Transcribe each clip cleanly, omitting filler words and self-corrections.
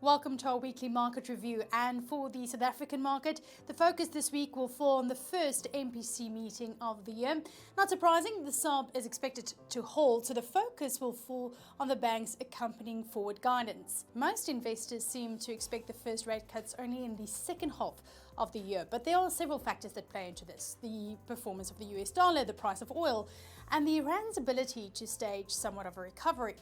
Welcome to our weekly market review, and for the South African market, the focus this week will fall on the first MPC meeting of the year. Not surprising, the SARB is expected to hold, so the focus will fall on the bank's accompanying forward guidance. Most investors seem to expect the first rate cuts only in the second half of the year, but there are several factors that play into this: the performance of the US dollar, the price of oil, and the Iran's ability to stage somewhat of a recovery.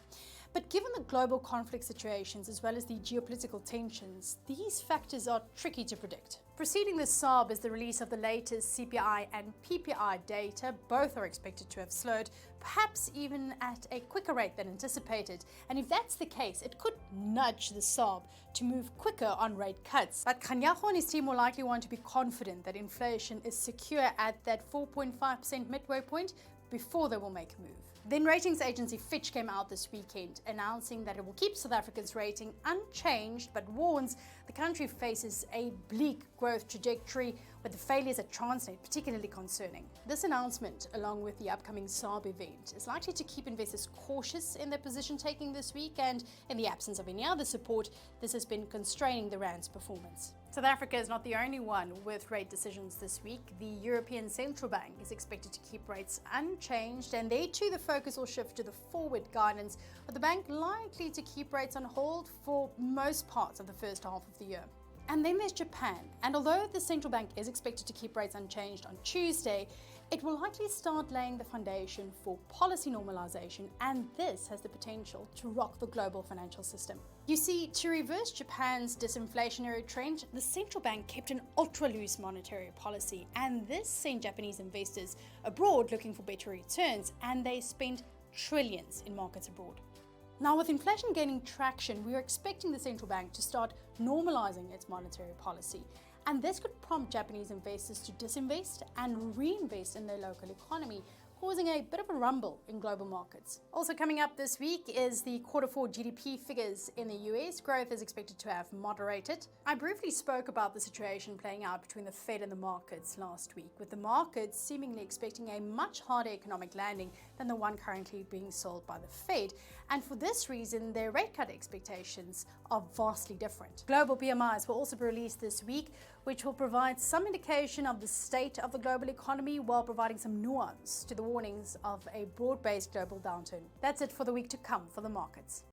But given the global conflict situations as well as the geopolitical tensions, these factors are tricky to predict. Preceding the SARB is the release of the latest CPI and PPI data. Both are expected to have slowed, perhaps even at a quicker rate than anticipated. And if that's the case, it could nudge the SARB to move quicker on rate cuts. But Kganyago and his team will likely want to be confident that inflation is secure at that 4.5% midway point before they will make a move. Then ratings agency Fitch came out this weekend announcing that it will keep South Africa's rating unchanged, but warns the country faces a bleak growth trajectory with the failures at Transnet particularly concerning. This announcement, along with the upcoming SARB event, is likely to keep investors cautious in their position taking this week, and in the absence of any other support, this has been constraining the rand's performance. South Africa is not the only one with rate decisions this week. The European Central Bank is expected to keep rates unchanged, and there too the focus will shift to the forward guidance, with the bank likely to keep rates on hold for most parts of the first half of the year. And then there's Japan, and although the central bank is expected to keep rates unchanged on Tuesday, it will likely start laying the foundation for policy normalization, and this has the potential to rock the global financial system. You see, to reverse Japan's disinflationary trend, the central bank kept an ultra-loose monetary policy, and this sent Japanese investors abroad looking for better returns, and they spent trillions in markets abroad. Now, with inflation gaining traction, we are expecting the central bank to start normalizing its monetary policy, and this could prompt Japanese investors to disinvest and reinvest in their local economy, causing a bit of a rumble in global markets. Also coming up this week is the Q4 GDP figures in the US. Growth is expected to have moderated. I briefly spoke about the situation playing out between the Fed and the markets last week, with the markets seemingly expecting a much harder economic landing than the one currently being sold by the Fed. And for this reason, their rate cut expectations are vastly different. Global PMIs will also be released this week, which will provide some indication of the state of the global economy while providing some nuance to the warnings of a broad-based global downturn. That's it for the week to come for the markets.